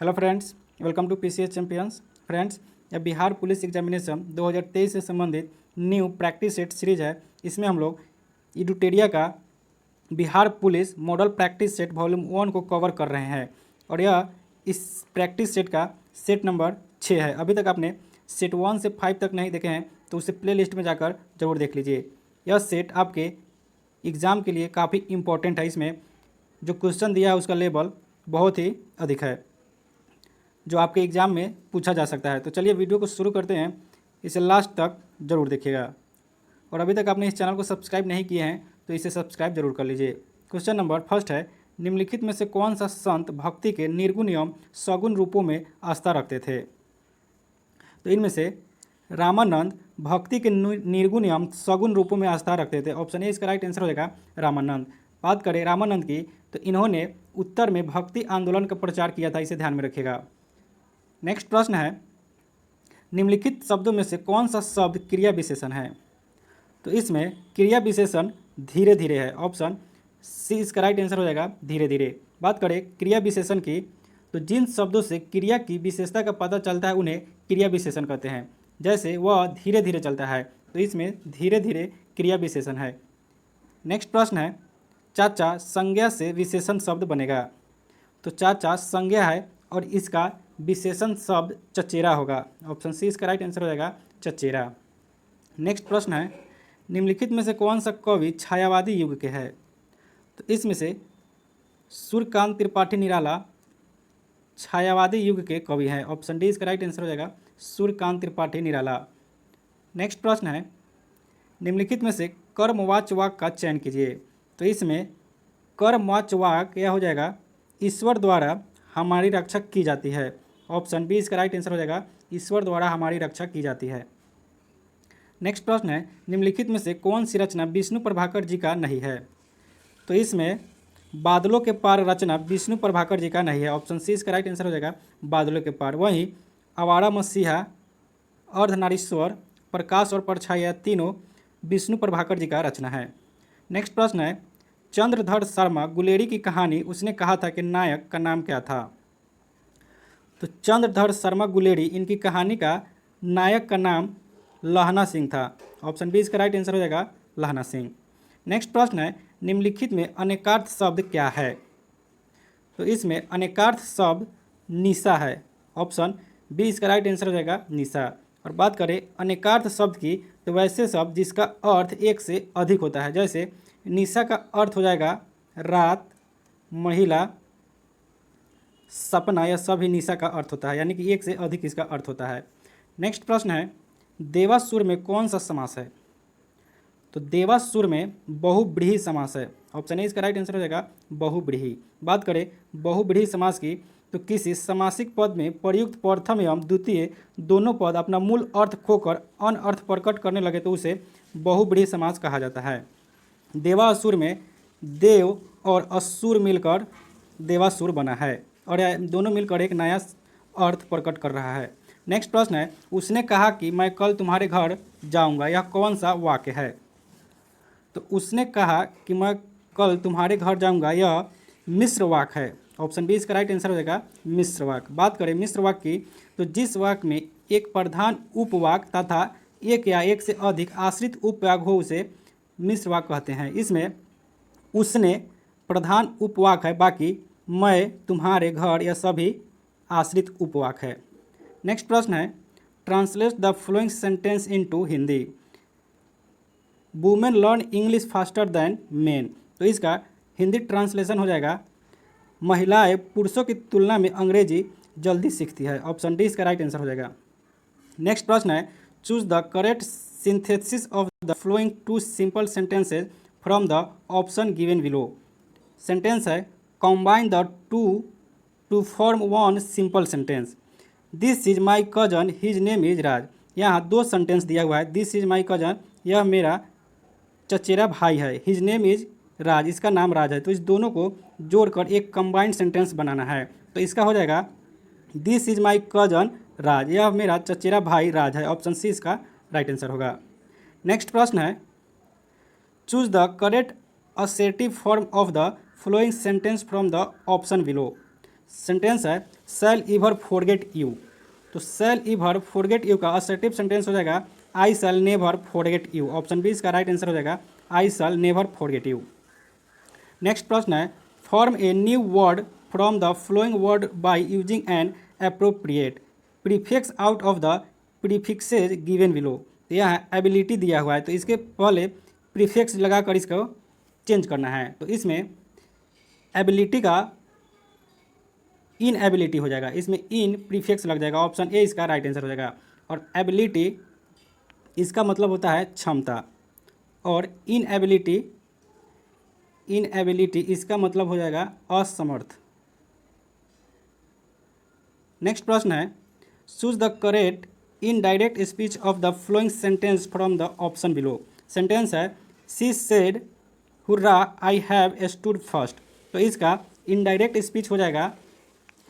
Hello friends, welcome to PCS champions. Friends, यह Bihar police examination 2023 से संबंधित न्यू प्रैक्टिस सेट सीरीज है। इसमें हम लोग इडुटेरिया का Bihar police model practice set volume 1 को कवर कर रहे हैं और यह इस प्रैक्टिस सेट का सेट नंबर 6 है। अभी तक आपने सेट 1 से 5 तक नहीं देखे हैं तो उसे प्ले लिस्ट में जाकर ज़रूर देख लीजिए। यह सेट आपके एग्ज़ाम के लिए काफ़ी इम्पोर्टेंट है। इसमें जो क्वेश्चन दिया है उसका लेवल बहुत ही अधिक है जो आपके एग्ज़ाम में पूछा जा सकता है। तो चलिए वीडियो को शुरू करते हैं, इसे लास्ट तक ज़रूर देखिएगा। और अभी तक आपने इस चैनल को सब्सक्राइब नहीं किए हैं तो इसे सब्सक्राइब जरूर कर लीजिए। क्वेश्चन नंबर फर्स्ट है, निम्नलिखित में से कौन सा संत भक्ति के निर्गुण एवं सगुण रूपों में आस्था रखते थे? तो इनमें से रामानंद भक्ति के निर्गुण एवं सगुण रूपों में आस्था रखते थे। ऑप्शन ए इसका राइट आंसर हो जाएगा रामानंद। बात करें रामानंद की तो इन्होंने उत्तर में भक्ति आंदोलन का प्रचार किया था, इसे ध्यान में रखिएगा। नेक्स्ट प्रश्न है, निम्नलिखित शब्दों में से कौन सा शब्द क्रिया विशेषण है? तो इसमें क्रिया विशेषण धीरे धीरे है। ऑप्शन सी इसका राइट आंसर हो जाएगा धीरे धीरे। बात करें क्रिया विशेषण की तो जिन शब्दों से क्रिया की विशेषता का पता चलता है उन्हें क्रिया विशेषण कहते हैं। जैसे वह धीरे धीरे चलता है तो इसमें धीरे धीरे क्रिया विशेषण है। नेक्स्ट प्रश्न है, चाचा संज्ञा से विशेषण शब्द बनेगा। तो चाचा संज्ञा है और इसका विशेषण शब्द चचेरा होगा। ऑप्शन सी इसका राइट आंसर हो जाएगा चचेरा। नेक्स्ट प्रश्न है, निम्नलिखित में से कौन सा कवि छायावादी युग के है? तो इसमें से सूर्यकांत त्रिपाठी निराला छायावादी युग के कवि हैं। ऑप्शन डी इसका राइट आंसर हो जाएगा सूर्यकांत त्रिपाठी निराला। नेक्स्ट प्रश्न है, निम्नलिखित में से कर्मवाच्य वाक्य का चयन कीजिए। तो इसमें कर्मवाच्य वाक्य यह हो जाएगा ईश्वर द्वारा हमारी रक्षा की जाती है। ऑप्शन बी इसका राइट आंसर हो जाएगा ईश्वर द्वारा हमारी रक्षा की जाती है। नेक्स्ट प्रश्न है, निम्नलिखित में से कौन सी रचना विष्णु प्रभाकर जी का नहीं है? तो इसमें बादलों के पार रचना विष्णु प्रभाकर जी का नहीं है। ऑप्शन सी इसका राइट आंसर हो जाएगा बादलों के पार। वहीं आवारा मसीहा, अर्धनारीश्वर, प्रकाश और परछाई तीनों विष्णु प्रभाकर जी का रचना है। नेक्स्ट प्रश्न है, चंद्रधर शर्मा गुलेरी की कहानी उसने कहा था कि नायक का नाम क्या था? तो चंद्रधर शर्मा गुलेरी इनकी कहानी का नायक का नाम लहना सिंह था। ऑप्शन बी इसका राइट आंसर हो जाएगा लहना सिंह। नेक्स्ट प्रश्न है, निम्नलिखित में अनेकार्थ शब्द क्या है? तो इसमें अनेकार्थ शब्द निशा है। ऑप्शन बी इसका राइट आंसर हो जाएगा निशा। और बात करें अनेकार्थ शब्द की तो वैसे शब्द जिसका अर्थ एक से अधिक होता है। जैसे निशा का अर्थ हो जाएगा रात, महिला, सपना, यह सभी निशा का अर्थ होता है, यानी कि एक से अधिक इसका अर्थ होता है। नेक्स्ट प्रश्न है, देवासुर में कौन सा समास है? तो देवासुर में बहुव्रीहि समास है। ऑप्शन ए इसका राइट आंसर हो जाएगा बहुव्रीहि। बात करें बहुव्रीहि समास की तो किसी समासिक पद में प्रयुक्त प्रथम एवं द्वितीय दोनों पद अपना मूल अर्थ खोकर अन्य अर्थ प्रकट करने लगे तो उसे बहुव्रीहि समास कहा जाता है। देवासुर में देव और असुर मिलकर देवासुर बना है और यह दोनों मिलकर एक नया अर्थ प्रकट कर रहा है। नेक्स्ट प्रश्न है, उसने कहा कि मैं कल तुम्हारे घर जाऊंगा, यह कौन सा वाक्य है? तो उसने कहा कि मैं कल तुम्हारे घर जाऊंगा, यह मिश्र वाक्य है। ऑप्शन बी इसका राइट आंसर हो जाएगा मिश्र वाक्य। बात करें मिश्र वाक्य की तो जिस वाक्य में एक प्रधान उपवाक्य तथा एक या एक से अधिक आश्रित उपवाक्य हो उसे मिश्र वाक्य कहते हैं। इसमें उसने प्रधान उपवाक्य है, बाकी मैं, तुम्हारे, घर यह सभी आश्रित उपवाक्य है। नेक्स्ट प्रश्न है, translate the following sentence into Hindi. Women learn English faster than main. तो इसका हिंदी ट्रांसलेशन हो जाएगा महिलाएं पुरुषों की तुलना में अंग्रेजी जल्दी सीखती है। ऑप्शन डी इसका राइट आंसर हो जाएगा। नेक्स्ट प्रश्न है, choose the correct synthesis of the flowing two simple sentences from the option given below. Sentence है, combine the two two form one simple sentence. This is my cousin, his name is Raj. यहाँ दो sentence दिया हुआ है, this is my cousin, यह मेरा चचेरा भाई है, हिज नेम इज राज, इसका नाम राज है। तो इस दोनों को जोड़कर एक कंबाइंड सेंटेंस बनाना है। तो इसका हो जाएगा दिस इज माई कजन राज, यह मेरा चचेरा भाई राज है। ऑप्शन सी इसका राइट आंसर होगा। नेक्स्ट प्रश्न है, choose the correct assertive form of the flowing sentence from the option below. Sentence है शैल ईवर फॉरगेट यू। तो शैल ईवर फॉरगेट यू का असर्टिव सेंटेंस हो जाएगा I shall never forget you. Option B इसका right answer हो जाएगा I shall never forget you. Next प्रश्न है form a new word from the flowing word by using an appropriate prefix out of the प्रीफिक्सेज given below. तो यहाँ ability दिया हुआ है तो इसके पहले प्रीफिक्स लगाकर इसको चेंज करना है। तो इसमें एबिलिटी का इन एबिलिटी हो जाएगा, इसमें इन प्रीफिक्स लग जाएगा। ऑप्शन ए इसका राइट आंसर हो जाएगा। और एबिलिटी इसका मतलब होता है क्षमता और इन एबिलिटी इसका मतलब हो जाएगा असमर्थ। नेक्स्ट प्रश्न है choose the correct indirect speech of the flowing sentence from the option below. Sentence है she said hurrah I have stood first. तो इसका इनडायरेक्ट स्पीच हो जाएगा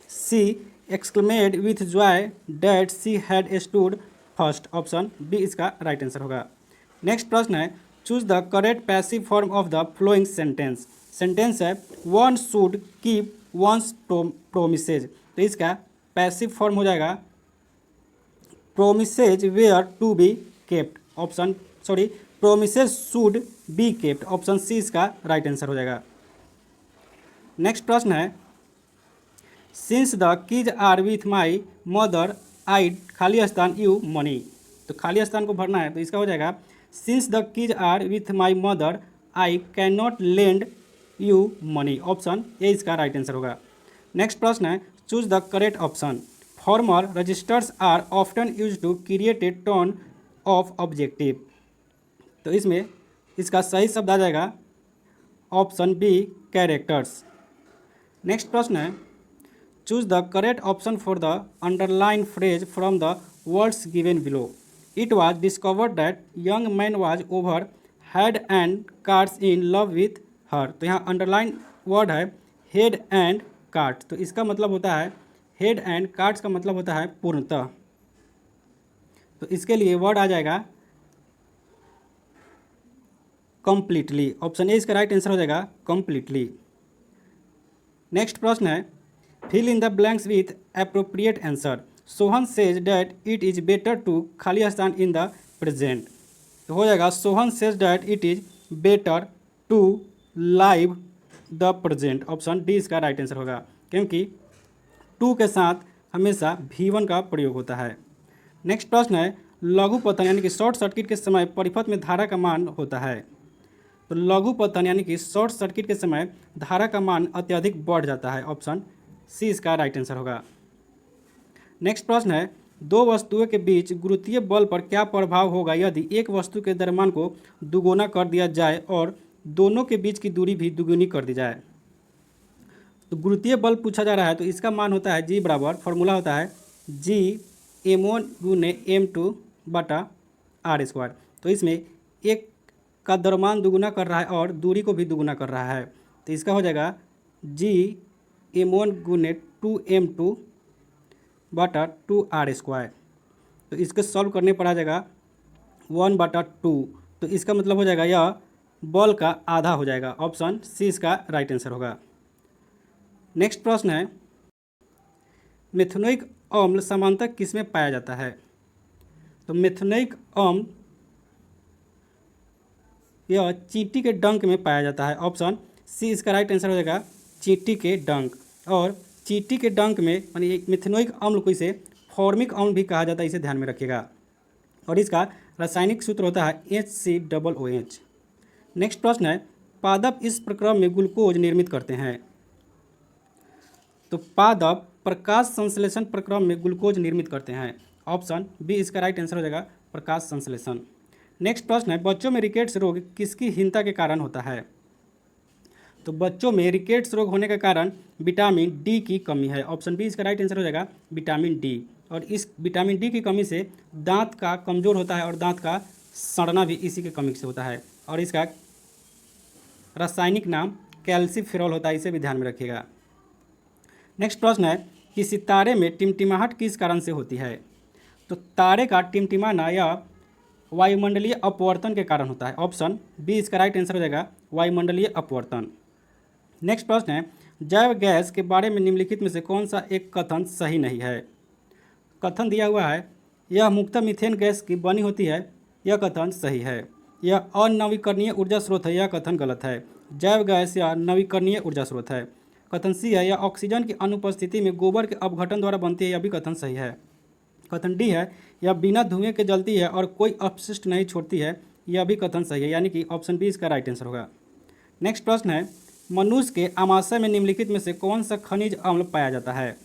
she exclaimed with joy that she had stood first. Option B इसका right answer होगा। Next प्रश्न है choose the correct passive form of the flowing sentence. Sentence है one should keep one's promises. तो इसका passive form हो जाएगा promises were to be kept. Promises should be kept. Option C इसका right answer हो जाएगा। नेक्स्ट प्रश्न है since the keys are with my mother I खाली स्थान यू मनी। तो खाली स्थान को भरना है तो इसका हो जाएगा since the keys are with my mother I can not lend you money. Option A इसका राइट आंसर होगा। नेक्स्ट प्रश्न है choose the correct option formal registers are often use to create a tone of objective. तो इसमें इसका सही शब्द आ जाएगा ऑप्शन बी कैरेक्टर्स। नेक्स्ट प्रश्न है choose the correct option for the underline phrase from the words given below. It was discovered that young man was over head and cards in love with her. तो यहाँ underline word है head and card. तो इसका मतलब होता है head and cards का मतलब होता है पूर्णतः। तो इसके लिए वर्ड आ जाएगा कंप्लीटली। ऑप्शन ए इसका राइट आंसर हो जाएगा कंप्लीटली। नेक्स्ट प्रश्न है fill in the blanks with appropriate answer. Sohan says that it is better to खाली स्थान इन द प्रेजेंट। तो हो जाएगा Sohan says that it is better to live the present. Option D इसका राइट आंसर होगा क्योंकि टू के साथ हमेशा V1 का प्रयोग होता है। नेक्स्ट प्रश्न है लघु पतन यानी कि शॉर्ट सर्किट के समय परिपथ में धारा का मान होता है। तो लघु पतन यानी कि शॉर्ट सर्किट के समय धारा का मान अत्यधिक बढ़ जाता है। ऑप्शन सी इसका राइट आंसर होगा। नेक्स्ट प्रश्न है दो वस्तुओं के बीच गुरुत्वीय बल पर क्या प्रभाव होगा यदि एक वस्तु के द्रव्यमान को दुगुना कर दिया जाए और दोनों के बीच की दूरी भी दुगुनी कर दी जाए। तो गुरुत्वीय बल पूछा जा रहा है तो इसका मान होता है जी बराबर फॉर्मूला होता है जी m1 गुने m2 बटा आर स्क्वायर। तो इसमें एक का द्रव्यमान दुगुना कर रहा है और दूरी को भी दुगुना कर रहा है तो इसका हो जाएगा जी m1 गुने 2m2 बटा 2r स्क्वायर। तो इसको सॉल्व करने पर आ जाएगा 1/2। तो इसका मतलब हो जाएगा यह बल का आधा हो जाएगा। ऑप्शन सी इसका राइट आंसर होगा। नेक्स्ट प्रश्न है मेथनोइक अम्ल सामान्यतः किस में पाया जाता है। तो मेथनोइक अम्ल यह चींटी के डंक में पाया जाता है। ऑप्शन सी इसका राइट आंसर हो जाएगा चींटी के डंक। और चींटी के डंक में यानी मेथनोइक अम्ल को इसे फॉर्मिक अम्ल भी कहा जाता है, इसे ध्यान में रखिएगा। और इसका रासायनिक सूत्र होता है HCOOH। नेक्स्ट प्रश्न है पादप इस प्रक्रम में ग्लूकोज निर्मित करते हैं। तो पादप प्रकाश संश्लेषण प्रक्रम में ग्लूकोज निर्मित करते हैं। ऑप्शन बी इसका राइट आंसर हो जाएगा प्रकाश संश्लेषण। नेक्स्ट प्रश्न है बच्चों में रिकेट्स रोग किसकी हीनता के कारण होता है। तो बच्चों में रिकेट्स रोग होने का कारण विटामिन डी की कमी है। ऑप्शन बी इसका राइट आंसर हो जाएगा विटामिन डी। और इस विटामिन डी की कमी से दांत का कमज़ोर होता है और दांत का सड़ना भी इसी के कमी से होता है। और इसका रासायनिक नाम कैल्सीफेरॉल होता है, इसे भी ध्यान में रखिएगा। नेक्स्ट प्रश्न है कि सितारे में टिमटिमाहट किस कारण से होती है। तो तारे का टिमटिमाना या वायुमंडलीय अपवर्तन के कारण होता है। ऑप्शन बी इसका राइट आंसर हो जाएगा वायुमंडलीय अपवर्तन। नेक्स्ट प्रश्न है जैव गैस के बारे में निम्नलिखित में से कौन सा एक कथन सही नहीं है। कथन दिया हुआ है यह मुख्यतः मीथेन गैस की बनी होती है, यह कथन सही है। यह अनवीकरणीय ऊर्जा स्रोत है, यह कथन गलत है। जैव गैस या नवीकरणीय ऊर्जा स्रोत है। कथन सी है यह ऑक्सीजन की अनुपस्थिति में गोबर के अपघटन द्वारा बनती है, यह भी कथन सही है। कथन डी है यह बिना धुएं के जलती है और कोई अपशिष्ट नहीं छोड़ती है, यह भी कथन सही है, यानी कि ऑप्शन बी इसका राइट आंसर होगा। नेक्स्ट प्रश्न है मनुष्य के आमाशय में निम्नलिखित में से कौन सा खनिज अम्ल पाया जाता है।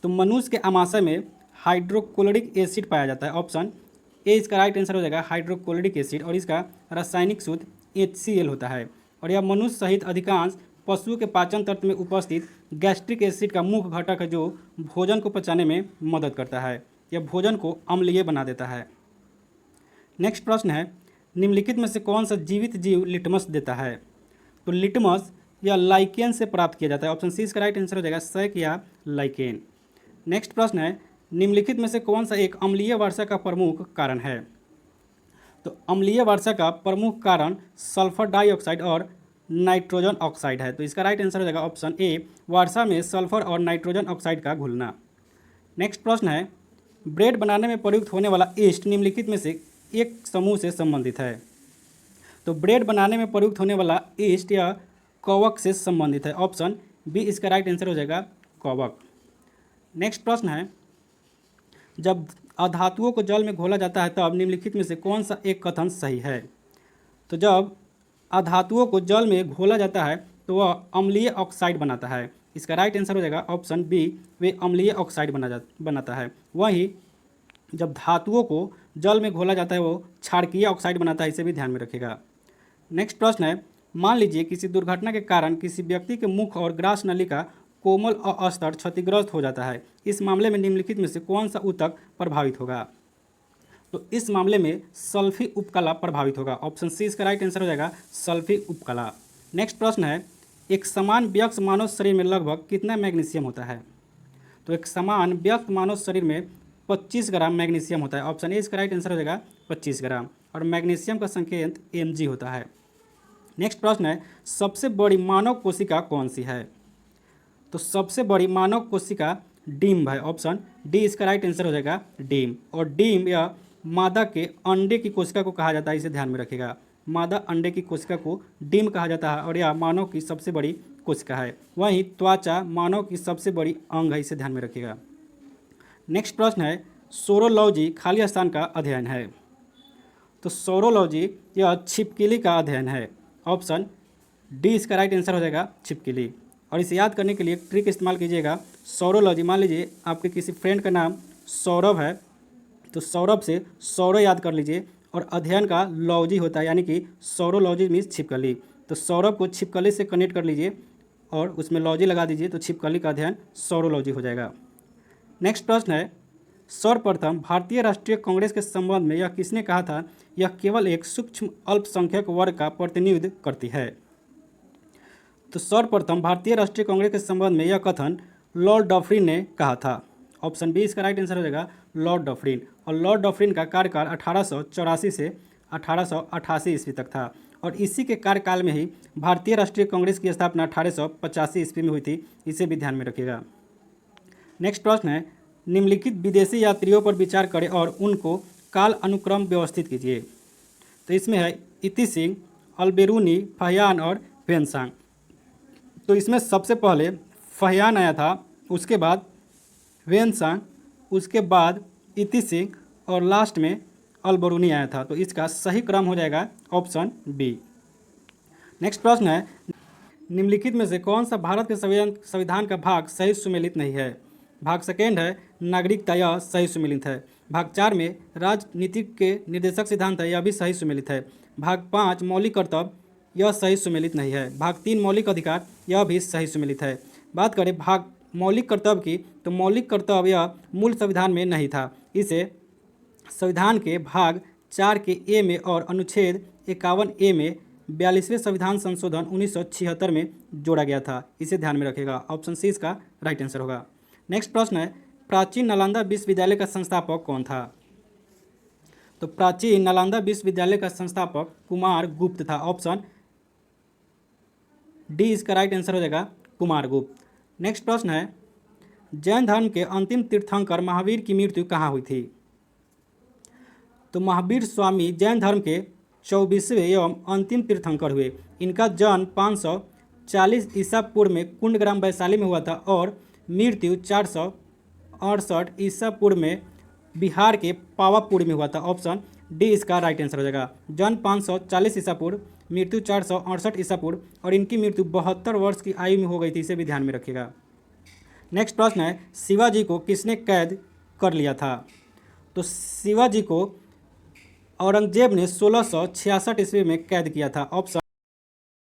तो मनुष्य के आमाशय में हाइड्रोक्लोरिक एसिड पाया जाता है, ऑप्शन ए इसका राइट आंसर हो जाएगा हाइड्रोक्लोरिक एसिड, और इसका रासायनिक सूत्र HCl होता है। और यह मनुष्य सहित अधिकांश पशुओं के पाचन तंत्र में उपस्थित गैस्ट्रिक एसिड का मुख्य घटक है जो भोजन को पचाने में मदद करता है। यह भोजन को अम्लीय बना देता है। नेक्स्ट प्रश्न है निम्नलिखित में से कौन सा जीवित जीव लिटमस देता है। तो लिटमस या लाइकेन से प्राप्त किया जाता है, ऑप्शन सी इसका राइट आंसर हो जाएगा सैक या लाइकेन। नेक्स्ट प्रश्न है निम्नलिखित में से कौन सा एक अम्लीय वर्षा का प्रमुख कारण है। तो अम्लीय वर्षा का प्रमुख कारण सल्फर डाइऑक्साइड और नाइट्रोजन ऑक्साइड है। तो इसका राइट आंसर हो जाएगा ऑप्शन ए वर्षा में सल्फर और नाइट्रोजन ऑक्साइड का घुलना। नेक्स्ट प्रश्न है ब्रेड बनाने में प्रयुक्त होने वाला ईस्ट निम्नलिखित में से एक समूह से संबंधित है। तो ब्रेड बनाने में प्रयुक्त होने वाला ईस्ट या कवक से संबंधित है, ऑप्शन बी इसका राइट आंसर हो जाएगा कवक। नेक्स्ट प्रश्न है जब अधातुओं को जल में घोला जाता है तब निम्नलिखित में से कौन सा एक कथन सही है। तो जब अधातुओं को जल में घोला जाता है तो वह अम्लीय ऑक्साइड बनाता है, इसका राइट आंसर हो जाएगा ऑप्शन बी वे अम्लीय ऑक्साइड बनाता है। वहीं जब धातुओं को जल में घोला जाता है वो क्षारकीय ऑक्साइड बनाता है, इसे भी ध्यान में रखिएगा। नेक्स्ट प्रश्न है मान लीजिए किसी दुर्घटना के कारण किसी व्यक्ति के मुख और ग्रास नली का कोमल अस्तर क्षतिग्रस्त हो जाता है, इस मामले में निम्नलिखित में से कौन सा ऊतक प्रभावित होगा। तो इस मामले में सल्फी उपकला प्रभावित होगा, ऑप्शन सी इसका राइट आंसर हो जाएगा सल्फी उपकला। नेक्स्ट प्रश्न है एक समान व्यक्त मानव शरीर में लगभग कितना मैग्नीशियम होता है। तो एक समान व्यक्त मानव शरीर में 25 ग्राम मैग्नीशियम होता है, ऑप्शन ए इसका राइट आंसर हो जाएगा 25 ग्राम, और मैग्नीशियम का संकेत Mg होता है। नेक्स्ट प्रश्न है सबसे बड़ी मानव कोशिका कौन सी है। तो सबसे बड़ी मानव कोशिका डिम्ब है, ऑप्शन डी इसका राइट आंसर हो जाएगा डिम्ब। और डिम्ब या मादा के अंडे की कोशिका को कहा जाता है, इसे ध्यान में रखिएगा। मादा अंडे की कोशिका को डिम्ब कहा जाता है और यह मानव की सबसे बड़ी कोशिका है। वहीं त्वचा मानव की सबसे बड़ी अंग है, इसे ध्यान में रखिएगा। नेक्स्ट प्रश्न है सोरोलॉजी खाली स्थान का अध्ययन है। तो सोरोलॉजी यह छिपकली का अध्ययन है, ऑप्शन डी इसका राइट आंसर हो जाएगा छिपकली। और इसे याद करने के लिए एक ट्रिक इस्तेमाल कीजिएगा। सोरोलॉजी मान लीजिए आपके किसी फ्रेंड का नाम सौरभ है तो सौरभ से सौर याद कर लीजिए, और अध्ययन का लॉजी होता है, यानी कि सोरोलॉजी मीन्स छिपकली। तो सौरभ को छिपकली से कनेक्ट कर लीजिए और उसमें लॉजी लगा दीजिए तो छिपकली का अध्ययन सोरोलॉजी हो जाएगा। नेक्स्ट प्रश्न है सर्वप्रथम भारतीय राष्ट्रीय कांग्रेस के संबंध में यह किसने कहा था यह केवल एक सूक्ष्म अल्पसंख्यक वर्ग का प्रतिनिधित्व करती है। तो सर्वप्रथम भारतीय राष्ट्रीय कांग्रेस के संबंध में यह कथन लॉर्ड डफरिन ने कहा था, ऑप्शन बी इसका राइट आंसर हो जाएगा लॉर्ड डफरिन। और लॉर्ड डफरिन का कार्यकाल 1884 से 1888 ईस्वी तक था, और इसी के कार्यकाल में ही भारतीय राष्ट्रीय कांग्रेस की स्थापना 1885 ईस्वी में हुई थी, इसे भी ध्यान में रखिएगा। नेक्स्ट प्रश्न है निम्नलिखित विदेशी यात्रियों पर विचार करें और उनको काल अनुक्रम व्यवस्थित कीजिए। तो इसमें है इति सिंह, अल्बेरूनी, फहियान और वेनसांग। तो इसमें सबसे पहले फहियान आया था, उसके बाद वेनसांग, उसके बाद इति सिंह और लास्ट में अल्बेरूनी आया था। तो इसका सही क्रम हो जाएगा ऑप्शन बी। नेक्स्ट प्रश्न है निम्नलिखित में से कौन सा भारत के संविधान का भाग सही सुमेलित नहीं है। भाग सेकेंड है नागरिकता, यह सही सुमेलित है। भाग 4 में राजनीतिक के निर्देशक सिद्धांत है, यह भी सही सुमेलित है। भाग 5 मौलिक कर्तव्य, यह सही सुमेलित नहीं है। भाग 3 मौलिक अधिकार, यह भी सही सुमेलित है। बात करें भाग मौलिक कर्तव्य की, तो मौलिक कर्तव्य यह मूल संविधान में नहीं था, इसे संविधान के भाग 4 के ए में और अनुच्छेद 51A में 42वें संविधान संशोधन 1976 में जोड़ा गया था, इसे ध्यान में रखिएगा। ऑप्शन सी इसका राइट आंसर होगा। नेक्स्ट प्रश्न है प्राचीन नालंदा विश्वविद्यालय का संस्थापक कौन था। तो प्राचीन नालंदा विश्वविद्यालय का संस्थापक कुमार गुप्त था, ऑप्शन डी इसका राइट आंसर हो जाएगा कुमारगुप्त। नेक्स्ट प्रश्न है, जैन धर्म के अंतिम तीर्थंकर महावीर की मृत्यु कहाँ हुई थी? तो महावीर स्वामी जैन धर्म के 24वें एवं अंतिम तीर्थंकर हुए। इनका जन्म 540 ईसा पूर्व में कुंडग्राम वैशाली में हुआ था और मृत्यु 468 ईसा पूर्व में बिहार के पावापुरी में हुआ था। ऑप्शन डी इसका राइट आंसर हो जाएगा। जन्म 540 ईसा पूर्व, मृत्यु 468 ईसा पूर्व और इनकी मृत्यु 72 वर्ष की आयु में हो गई थी, इसे भी ध्यान में रखिएगा। नेक्स्ट प्रश्न है, शिवाजी को किसने कैद कर लिया था? तो शिवाजी को औरंगजेब ने 1666 ईस्वी में कैद किया था। ऑप्शन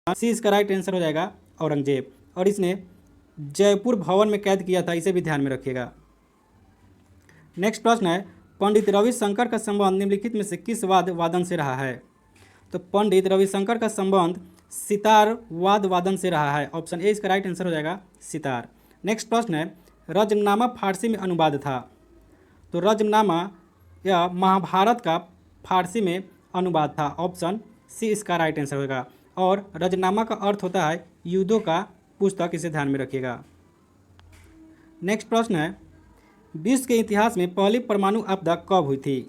सी इसका राइट आंसर हो जाएगा औरंगजेब, और इसने जयपुर भवन में कैद किया था, इसे भी ध्यान में रखिएगा। नेक्स्ट प्रश्न है, पंडित रविशंकर का संबंध निम्नलिखित में से किस वादन से रहा है? तो पंडित रविशंकर का संबंध सितार वादन से रहा है। ऑप्शन ए इसका राइट आंसर हो जाएगा सितार। नेक्स्ट प्रश्न है, रजमनामा फारसी में अनुवाद था। तो रजमनामा या महाभारत का फारसी में अनुवाद था। ऑप्शन सी इसका राइट आंसर होगा। और रजनामा का अर्थ होता है युद्धों का पुस्तक, इसे ध्यान में रखिएगा। नेक्स्ट प्रश्न है, विश्व के इतिहास में पहली परमाणु आपदा कब हुई थी?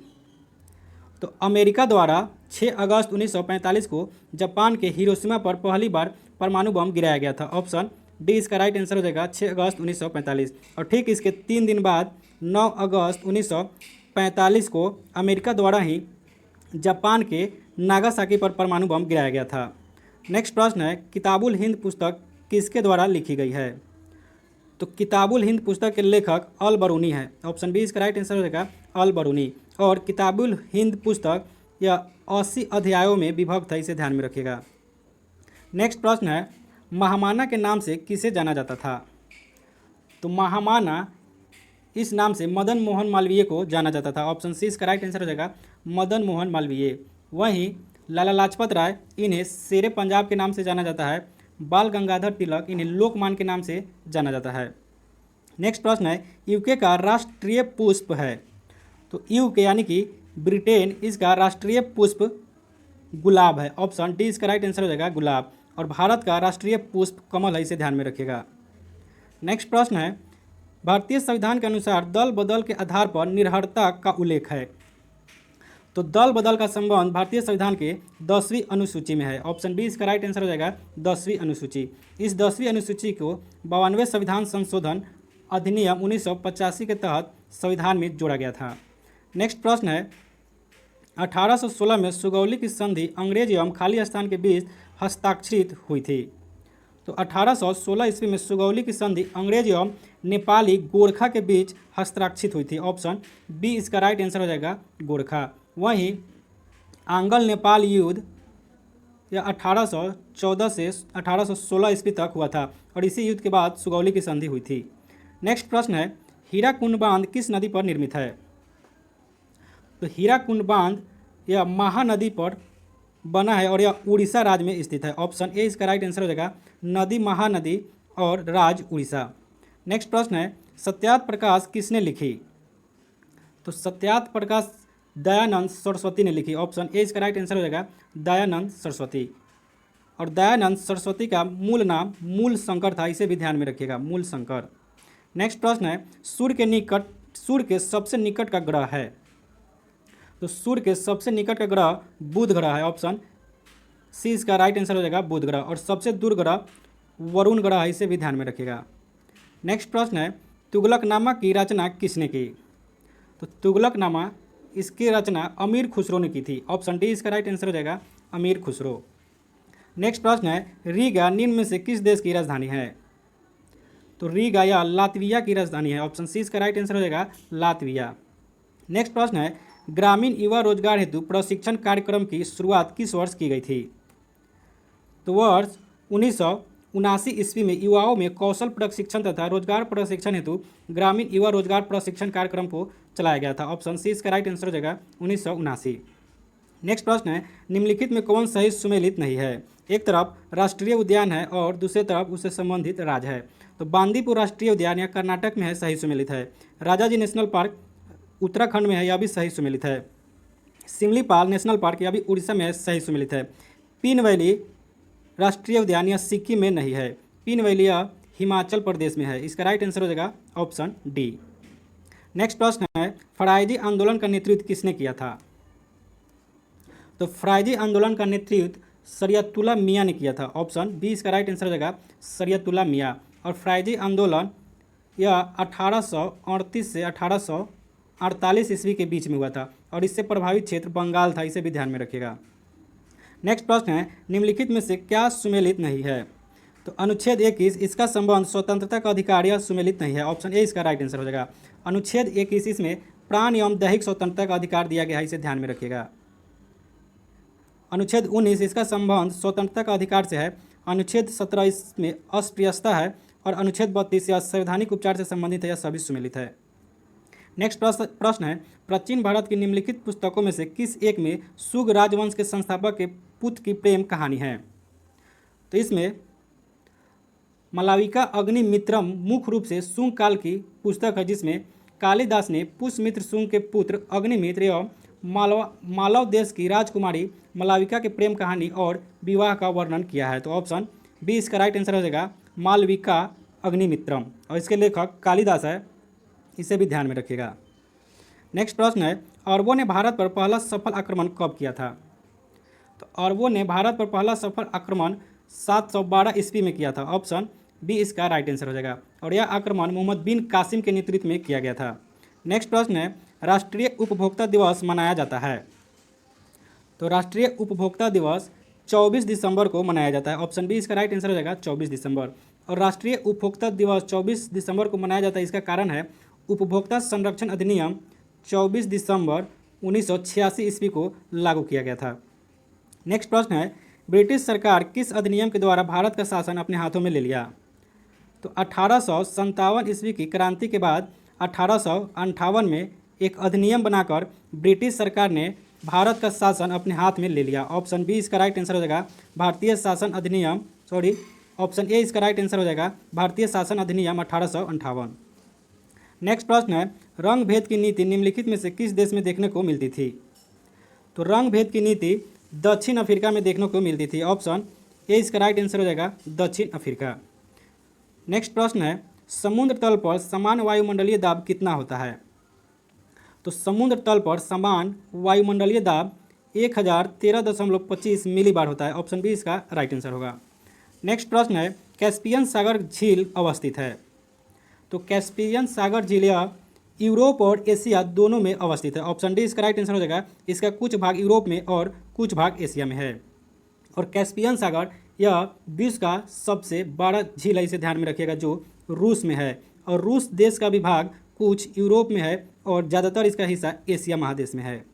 तो अमेरिका द्वारा 6 अगस्त 1945 को जापान के हिरोशिमा पर पहली बार परमाणु बम गिराया गया था। ऑप्शन डी इसका राइट आंसर हो जाएगा 6 अगस्त 1945। और ठीक इसके 3 दिन बाद 9 अगस्त 1945 को अमेरिका द्वारा ही जापान के नागासाकी पर परमाणु बम गिराया गया था। नेक्स्ट प्रश्न है, किताबुल हिंद पुस्तक किसके द्वारा लिखी गई है? तो किताबुल हिंद पुस्तक के लेखक अल बरूनी है। ऑप्शन बी इसका राइट आंसर हो जाएगा अल बरूनी। और किताबुल हिंद पुस्तक यह 80 अध्यायों में विभक्त है, इसे ध्यान में रखिएगा। नेक्स्ट प्रश्न है, महामाना के नाम से किसे जाना जाता था? तो महामाना इस नाम से मदन मोहन मालवीय को जाना जाता था। ऑप्शन सी इसका राइट आंसर हो जाएगा मदन मोहन मालवीय। वहीं लाला लाजपत राय, इन्हें शेरे पंजाब के नाम से जाना जाता है। बाल गंगाधर तिलक, इन्हें लोकमान के नाम से जाना जाता है। नेक्स्ट प्रश्न है, यूके का राष्ट्रीय पुष्प है। तो यूके यानी कि ब्रिटेन, इसका राष्ट्रीय पुष्प गुलाब है। ऑप्शन डी इसका राइट आंसर हो जाएगा गुलाब। और भारत का राष्ट्रीय पुष्प कमल है, इसे ध्यान में रखिएगा। नेक्स्ट प्रश्न है, भारतीय संविधान के अनुसार दल बदल के आधार पर निरहरता का उल्लेख है। तो दल बदल का संबंध भारतीय संविधान के 10वीं अनुसूची में है। ऑप्शन बी इसका राइट आंसर हो जाएगा 10वीं अनुसूची। इस 10वीं अनुसूची को 52वें संविधान संशोधन अधिनियम 1985 के तहत संविधान में जोड़ा गया था। नेक्स्ट प्रश्न है, 1816 में सुगौली की संधि अंग्रेज एवं खाली स्थान के बीच हस्ताक्षरित हुई थी। तो 1816 ईस्वी में सुगौली की संधि अंग्रेज एवं नेपाली गोरखा के बीच हस्ताक्षरित हुई थी। ऑप्शन बी इसका राइट आंसर हो जाएगा गोरखा। वहीं आंगल नेपाल युद्ध यह 1814 से 1816 ईस्वी तक हुआ था और इसी युद्ध के बाद सुगौली की संधि हुई थी। नेक्स्ट प्रश्न है, हीराकुंड बांध किस नदी पर निर्मित है? तो हीराकुंड बांध यह महानदी पर बना है और यह उड़ीसा राज्य में स्थित है। ऑप्शन ए इसका राइट आंसर हो जाएगा नदी महानदी और राज्य उड़ीसा। नेक्स्ट प्रश्न है, सत्यार्थ प्रकाश किसने लिखी? तो सत्यार्थ प्रकाश दयानंद सरस्वती ने लिखी। ऑप्शन ए इसका राइट आंसर हो जाएगा दयानंद सरस्वती। और दयानंद सरस्वती का मूल नाम मूल शंकर था, इसे भी ध्यान में रखिएगा मूल शंकर। नेक्स्ट प्रश्न है, सूर्य के सबसे निकट का ग्रह है। तो सूर्य के सबसे निकट का ग्रह बुध ग्रह है। ऑप्शन सी इसका राइट आंसर हो जाएगा बुध ग्रह। और सबसे दूर ग्रह वरुण ग्रह है, इसे भी ध्यान में रखिएगा। नेक्स्ट प्रश्न है, तुगलकनामा की रचना किसने की? तो तुगलकनामा इसकी रचना अमीर खुसरो ने की थी। ऑप्शन डी इसका राइट आंसर हो जाएगा अमीर खुसरो। नेक्स्ट प्रश्न है, रीगा निम्न में से किस देश की राजधानी है? तो रीगा या लातविया की राजधानी है। ऑप्शन सी इसका राइट आंसर हो जाएगा लातविया। नेक्स्ट प्रश्न है, ग्रामीण युवा रोजगार हेतु प्रशिक्षण कार्यक्रम की शुरुआत किस वर्ष की गई थी? तो वर्ष 1979 ईस्वी में युवाओं में कौशल प्रशिक्षण तथा रोजगार प्रशिक्षण हेतु ग्रामीण युवा रोजगार प्रशिक्षण कार्यक्रम को चलाया गया था। ऑप्शन सी इसका राइट आंसर हो जाएगा 1979। नेक्स्ट प्रश्न है, निम्नलिखित में कौन सही सुमेलित नहीं है? एक तरफ राष्ट्रीय उद्यान है और दूसरी तरफ उससे संबंधित राज्य है। तो बांदीपुर राष्ट्रीय उद्यान या कर्नाटक में है, सही सुमेलित है। राजाजी नेशनल पार्क उत्तराखंड में है, यह भी सही सुमेलित है। सिमलीपाल नेशनल पार्क यह भी उड़ीसा में है, सही सुमेलित है। पीन वैली राष्ट्रीय उद्यान यह सिक्किम में नहीं है। पिन वैली यह हिमाचल प्रदेश में है। इसका राइट आंसर हो जाएगा ऑप्शन डी। नेक्स्ट प्रश्न है, फराइदी आंदोलन का नेतृत्व किसने किया था? तो फराइदी आंदोलन का नेतृत्व शरियतुल्लाह मियाँ ने किया था। ऑप्शन बी इसका राइट आंसर हो जाएगा शरियतुल्लाह मियाँ। और फराइदी आंदोलन यह 1838 से 1848 ईस्वी के बीच में हुआ था और इससे प्रभावित क्षेत्र बंगाल था, इसे भी ध्यान में रखिएगा। नेक्स्ट प्रश्न है, निम्नलिखित में से क्या सुमेलित नहीं है? तो अनुच्छेद 21 इसका संबंध स्वतंत्रता का अधिकार या सुमेलित नहीं है। ऑप्शन ए इसका राइट आंसर हो जाएगा। अनुच्छेद 21 इसमें प्राण एवं दैहिक स्वतंत्रता का अधिकार दिया गया है, इसे ध्यान में रखिएगा। अनुच्छेद 19 इसका संबंध स्वतंत्रता का अधिकार से है। अनुच्छेद 17 इसमें अस्पृश्यता है और अनुच्छेद 32 यह संवैधानिक उपचार से संबंधित है, यह सभी सुमेलित है। नेक्स्ट प्रश्न है, प्राचीन भारत की निम्नलिखित पुस्तकों में से किस एक में शुंग राजवंश के संस्थापक के पुत्र की प्रेम कहानी है? तो इसमें मालविका अग्निमित्रम मुख्य रूप से शुंग काल की पुस्तक है, जिसमें कालिदास ने पुष्यमित्र शुंग के पुत्र अग्निमित्र एवं मालव देश की राजकुमारी मालविका के प्रेम कहानी और विवाह का वर्णन किया है। तो ऑप्शन बी इसका राइट आंसर हो जाएगा मालविका अग्निमित्रम, और इसके लेखक कालिदास है, इसे भी ध्यान में रखिएगा। नेक्स्ट प्रश्न है, अरबों ने भारत पर पहला सफल आक्रमण कब किया था? तो अरबों ने भारत पर पहला सफल आक्रमण 712 ईस्वी में किया था। ऑप्शन बी इसका राइट आंसर हो जाएगा और यह आक्रमण मोहम्मद बिन कासिम के नेतृत्व में किया गया था। नेक्स्ट प्रश्न है, राष्ट्रीय उपभोक्ता दिवस मनाया जाता है? तो राष्ट्रीय उपभोक्ता दिवस 24 दिसंबर को मनाया जाता है। ऑप्शन बी इसका राइट आंसर हो जाएगा 24 दिसंबर। और राष्ट्रीय उपभोक्ता दिवस 24 दिसंबर को मनाया जाता है, इसका कारण है उपभोक्ता संरक्षण अधिनियम 24 दिसंबर 1986 ईस्वी को लागू किया गया था। नेक्स्ट प्रश्न है, ब्रिटिश सरकार किस अधिनियम के द्वारा भारत का शासन अपने हाथों में ले लिया? तो 1857 ईस्वी की क्रांति के बाद 1858 में एक अधिनियम बनाकर ब्रिटिश सरकार ने भारत का शासन अपने हाथ में ले लिया। ऑप्शन बी इसका राइट आंसर हो जाएगा भारतीय शासन अधिनियम, ऑप्शन ए इसका राइट आंसर हो जाएगा भारतीय शासन अधिनियम 1858। नेक्स्ट प्रश्न है, रंग भेद की नीति निम्नलिखित में से किस देश में देखने को मिलती थी? तो रंग भेद की नीति दक्षिण अफ्रीका में देखने को मिलती थी। ऑप्शन ए इसका राइट आंसर हो जाएगा दक्षिण अफ्रीका। नेक्स्ट प्रश्न है, समुद्र तल पर समान वायुमंडलीय दाब कितना होता है? तो समुद्र तल पर समान वायुमंडलीय दाब 1013.25 मिलीबार होता है। ऑप्शन बी इसका राइट आंसर होगा। नेक्स्ट प्रश्न है, कैस्पियन सागर झील अवस्थित है? तो कैस्पियन सागर झील यह यूरोप और एशिया दोनों में अवस्थित है। ऑप्शन डी इसका राइट आंसर हो जाएगा। इसका कुछ भाग यूरोप में और कुछ भाग एशिया में है। और कैस्पियन सागर यह विश्व का सबसे बड़ा झील है, इसे ध्यान में रखिएगा, जो रूस में है। और रूस देश का विभाग कुछ यूरोप में है और ज़्यादातर इसका हिस्सा एशिया महादेश में है।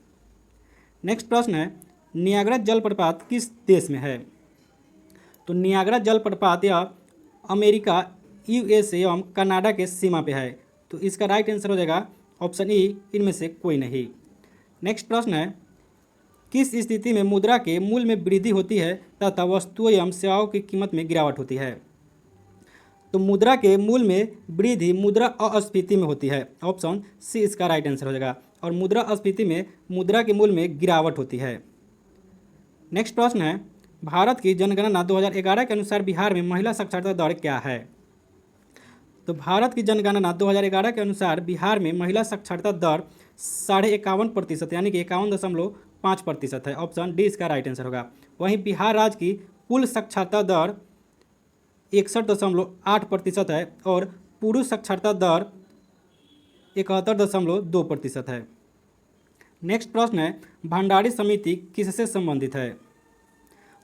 नेक्स्ट प्रश्न है, नियाग्रा जलप्रपात किस देश में है? तो नियाग्रा जलप्रपात यह अमेरिका, यूएसए एवं कनाडा के सीमा पे है। तो इसका राइट आंसर हो जाएगा ऑप्शन ई, इनमें से कोई नहीं। नेक्स्ट प्रश्न है, किस स्थिति में मुद्रा के मूल्य में वृद्धि होती है तथा वस्तुओं एवं सेवाओं की कीमत में गिरावट होती है? तो मुद्रा के मूल्य में वृद्धि मुद्रा अस्फीति में होती है। ऑप्शन सी इसका राइट आंसर हो जाएगा। और मुद्रा अस्फीति में मुद्रा के मूल्य में गिरावट होती है। नेक्स्ट प्रश्न है, भारत की जनगणना 2011 के अनुसार बिहार में महिला साक्षरता दर क्या है? तो भारत की जनगणना 2011 के अनुसार बिहार में महिला साक्षरता दर 51.5% यानी कि 51.5% है। ऑप्शन डी इसका राइट आंसर होगा। वहीं बिहार राज्य की कुल साक्षरता दर 61.8% है और पुरुष साक्षरता दर 71.2% है। नेक्स्ट प्रश्न है, भंडारी समिति किससे संबंधित है?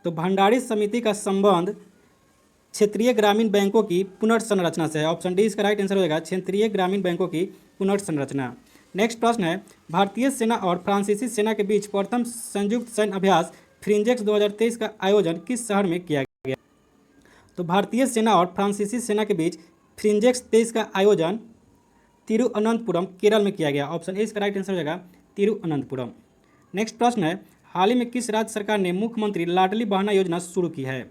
तो भंडारी समिति का संबंध क्षेत्रीय ग्रामीण बैंकों की पुनर्संरचना से है। ऑप्शन डी इसका राइट आंसर हो जाएगा क्षेत्रीय ग्रामीण बैंकों की पुनर्संरचना। नेक्स्ट प्रश्न है, भारतीय सेना और फ्रांसीसी सेना के बीच प्रथम संयुक्त सैन्य अभ्यास फ्रिंजेक्स 2023 का आयोजन किस शहर में किया गया? तो भारतीय सेना और फ्रांसीसी सेना के बीच फ्रिंजेक्स 23 का आयोजन तिरुअनंतपुरम केरल में किया गया। ऑप्शन ए इसका राइट आंसर हो जाएगा तिरुअनंतपुरम। नेक्स्ट प्रश्न है, हाल ही में किस राज्य सरकार ने मुख्यमंत्री लाडली बहना योजना शुरू की है?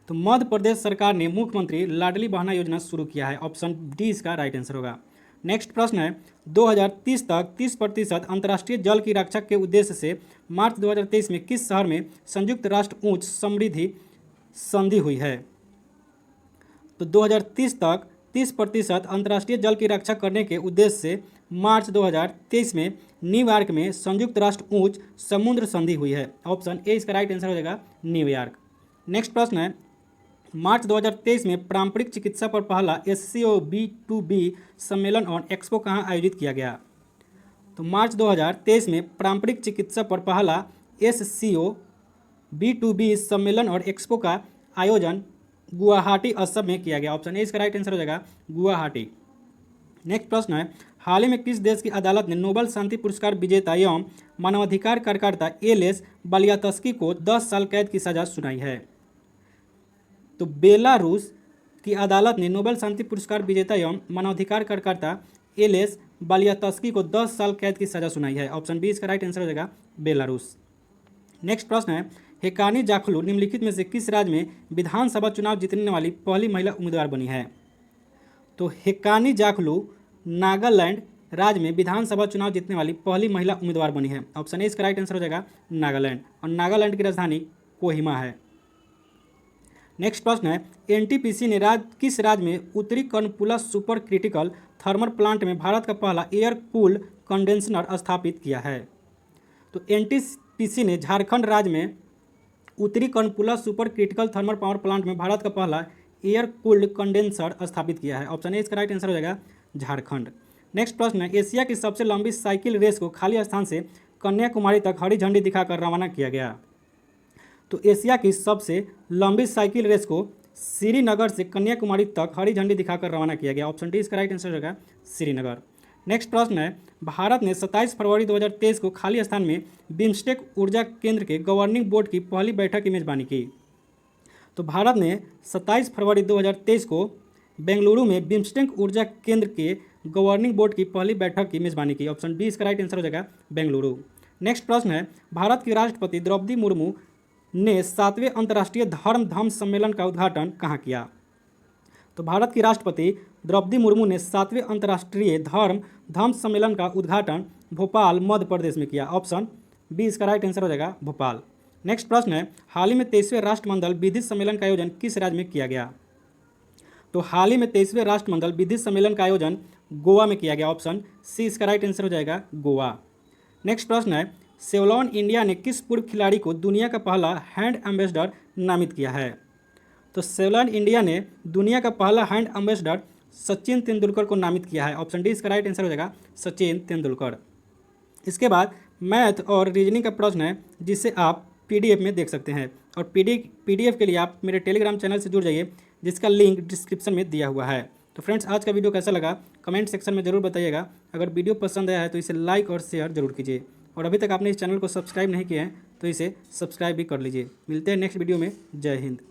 तो मध्य प्रदेश सरकार ने मुख्यमंत्री लाडली बहना योजना शुरू किया है। ऑप्शन डी इसका राइट आंसर होगा। नेक्स्ट प्रश्न है, 2030 तक 30% अंतर्राष्ट्रीय जल की रक्षा के उद्देश्य से मार्च 2023 में किस शहर में संयुक्त राष्ट्र उच्च समृद्धि संधि हुई है। तो 2030 तक 30% अंतर्राष्ट्रीय जल की रक्षा करने के उद्देश्य से मार्च 2023 में न्यूयॉर्क में संयुक्त राष्ट्र ऊंच समुद्र संधि हुई है। ऑप्शन ए इसका राइट आंसर हो जाएगा न्यूयॉर्क। नेक्स्ट प्रश्न है, मार्च 2023 में पारंपरिक चिकित्सा पर पहला SCO B2B सम्मेलन और एक्सपो कहाँ आयोजित किया गया? तो मार्च 2023 में पारंपरिक चिकित्सा पर पहला SCO B2B सम्मेलन और एक्सपो का आयोजन गुवाहाटी असम में किया गया। ऑप्शन ए इसका राइट आंसर हो जाएगा गुवाहाटी। नेक्स्ट प्रश्न है, हाल ही में किस देश की अदालत ने नोबेल शांति पुरस्कार विजेता एवं मानवाधिकार कार्यकर्ता एलेस बालियात्स्की को 10 साल कैद की सजा सुनाई है? तो बेलारूस की अदालत ने नोबेल शांति पुरस्कार विजेता एवं मानवाधिकार कार्यकर्ता एलेस बालियात्स्की को 10 साल कैद की सजा सुनाई है। ऑप्शन बी इसका राइट आंसर हो जाएगा बेलारूस। नेक्स्ट प्रश्न है, हेकानी जाखलू निम्नलिखित में से किस राज्य में विधानसभा चुनाव जीतने वाली पहली महिला उम्मीदवार बनी है? तो हेकानी जाखलू नागालैंड राज्य में विधानसभा चुनाव जीतने वाली पहली महिला उम्मीदवार बनी है। ऑप्शन ए इसका राइट आंसर हो जाएगा नागालैंड, और नागालैंड की राजधानी कोहिमा है। नेक्स्ट प्रश्न है, NTPC ने किस राज्य में उत्तरी Karanpura super critical thermal plant में भारत का पहला एयर कूल्ड कंडेंसर स्थापित किया है? तो NTPC ने झारखंड राज्य में उत्तरी Karanpura super critical thermal power plant में भारत का पहला एयर कूल्ड कंडेंसर स्थापित किया है। ऑप्शन ए इसका राइट आंसर हो जाएगा झारखंड। नेक्स्ट प्रश्न है, एशिया की सबसे लंबी साइकिल रेस को खाली स्थान से कन्याकुमारी तक हरी झंडी दिखाकर रवाना किया गया? तो एशिया की सबसे लंबी साइकिल रेस को श्रीनगर से कन्याकुमारी तक हरी झंडी दिखाकर रवाना किया गया। ऑप्शन डी इसका राइट आंसर होगा श्रीनगर। नेक्स्ट प्रश्न है, भारत ने 27 फरवरी 2023 को खाली स्थान में बिम्स्टेक ऊर्जा केंद्र के गवर्निंग बोर्ड की पहली बैठक की मेजबानी की? तो भारत ने 27 फरवरी 2023 को बेंगलुरु में बिम्स्टेक ऊर्जा केंद्र के गवर्निंग बोर्ड की पहली बैठक की मेजबानी की। ऑप्शन बी इसका राइट आंसर हो जाएगा बेंगलुरु। नेक्स्ट प्रश्न है, भारत की राष्ट्रपति द्रौपदी मुर्मू ने 7वें अंतर्राष्ट्रीय धर्म सम्मेलन का उद्घाटन कहाँ किया? तो भारत की राष्ट्रपति द्रौपदी मुर्मू ने 7वें अंतर्राष्ट्रीय धर्म सम्मेलन का उद्घाटन भोपाल मध्य प्रदेश में किया। ऑप्शन बी इसका राइट आंसर हो जाएगा भोपाल। नेक्स्ट प्रश्न है, हाल ही में 23वें राष्ट्रमंडल विधि सम्मेलन का आयोजन किस राज्य में किया गया? तो हाल ही में 23वें राष्ट्रमंडल विधि सम्मेलन का आयोजन गोवा में किया गया। ऑप्शन सी इसका राइट आंसर हो जाएगा गोवा। नेक्स्ट प्रश्न है, सेवलॉन इंडिया ने किस पूर्व खिलाड़ी को दुनिया का पहला हैंड एम्बेसडर नामित किया है? तो सेवलॉन इंडिया ने दुनिया का पहला हैंड एम्बेसडर सचिन तेंदुलकर को नामित किया है। ऑप्शन डी इसका राइट आंसर हो जाएगा सचिन तेंदुलकर। इसके बाद मैथ और रीजनिंग का प्रश्न है, जिसे आप PDF में देख सकते हैं, और PDF के लिए आप मेरे टेलीग्राम चैनल से जुड़ जाइए, जिसका लिंक डिस्क्रिप्शन में दिया हुआ है। तो फ्रेंड्स, आज का वीडियो कैसा लगा कमेंट सेक्शन में ज़रूर बताइएगा। अगर वीडियो पसंद आया है तो इसे लाइक और शेयर जरूर कीजिए, और अभी तक आपने इस चैनल को सब्सक्राइब नहीं किया है तो इसे सब्सक्राइब भी कर लीजिए। मिलते हैं नेक्स्ट वीडियो में। जय हिंद।